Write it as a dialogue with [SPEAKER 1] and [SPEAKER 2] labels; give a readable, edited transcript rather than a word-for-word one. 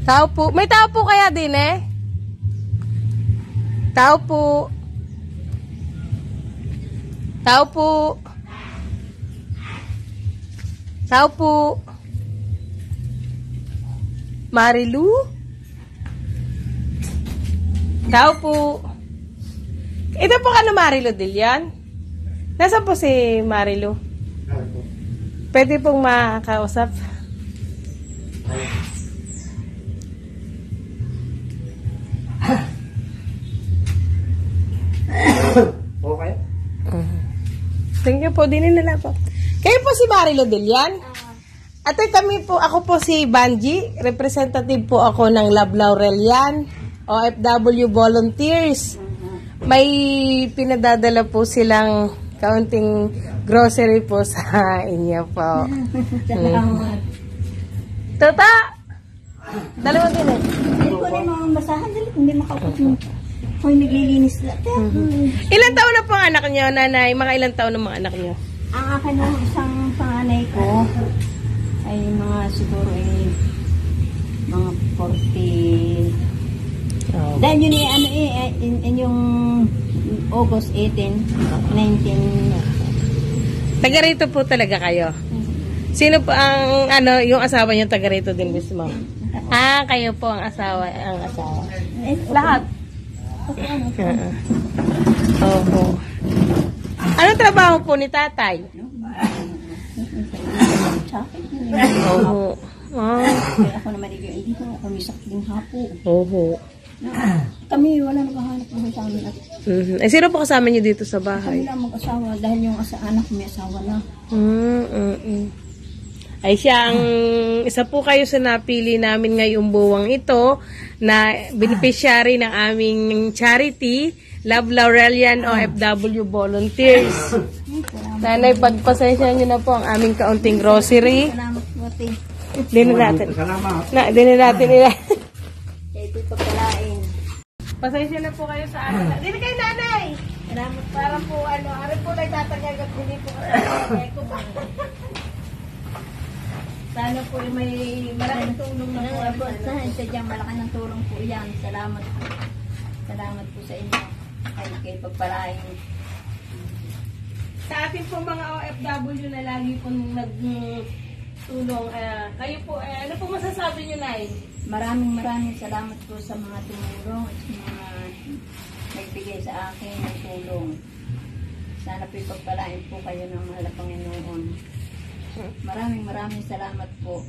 [SPEAKER 1] Tao po. May tao po kaya din eh? Tao po. Tao po. Tao po. Marilu? Tao po. Ito po ka na Marilu Dilian? Nasaan po si Marilu? Pwede pong makakausap.
[SPEAKER 2] Okay.
[SPEAKER 1] Thank you po. Dinin na lang po. Kayo po si Marilu Dilian? Ate, ako po si Banji. Representative po ako ng Love Laurelian, OFW Volunteers. May pinadadala po silang kaunting grocery po sa inyo po.
[SPEAKER 3] Salamat.
[SPEAKER 1] Tota! Dalawa din eh.
[SPEAKER 3] Hindi ko na yung mga basahan. Hindi makaupo mo. Ako'y naglilinis lang.
[SPEAKER 1] Ilan taon na po ang anak niyo, nanay? Mga ilang taon na mga anak niyo?
[SPEAKER 3] Ang akin ng isang panganay ko ay mga siguro ay mga 40.
[SPEAKER 1] Oh.
[SPEAKER 3] Dahil yun ay ano in yung August 18, 19.
[SPEAKER 1] Taga rito po talaga kayo? Sino po ang yung asawa niyo taga rito din mismo? Ah, kayo po ang asawa. Lahat. Opo. Anong trabaho po ni tatay? Opo.
[SPEAKER 3] Kaya ako naman hindi ko kami sakling hapo.
[SPEAKER 1] Opo.
[SPEAKER 3] Kami wala naghahanap ng sa amin at
[SPEAKER 1] Eh, sino po kasama niyo dito sa
[SPEAKER 3] kami
[SPEAKER 1] bahay?
[SPEAKER 3] lang mag-asawa dahil yung anak may asawa na.
[SPEAKER 1] Ay siya ang isa po kayo sa napili namin ngayong buwang ito na beneficiary ng aming charity, Love Laurelian OFW Volunteers. Nanay, pagpasensya niyo na po ang aming kaunting grocery.
[SPEAKER 3] Salamat po, ate.
[SPEAKER 1] Dinin natin.
[SPEAKER 2] Salamat.
[SPEAKER 1] Dinin natin nila.
[SPEAKER 3] Ito pagkalain.
[SPEAKER 1] Pasensya na po kayo sa amin. Dinin kayo, nanay!
[SPEAKER 3] Salamat po.
[SPEAKER 1] Para po, ari po nagtatagag at hindi po ko ba? Sana po may malaking tulong na po.
[SPEAKER 3] Sadyang malaki ng tulong po yan. Salamat po. Salamat po sa inyo. Kay pagpalain.
[SPEAKER 1] Sa ating po mga OFW na lagi po nagtulong, kayo po, ano po masasabi nyo, Nay?
[SPEAKER 3] Maraming salamat po sa mga tumulong at sa mga nagbigay sa akin ng tulong. Sana po ipagpalain po kayo ng mahal na Panginoon. Maraming salamat po.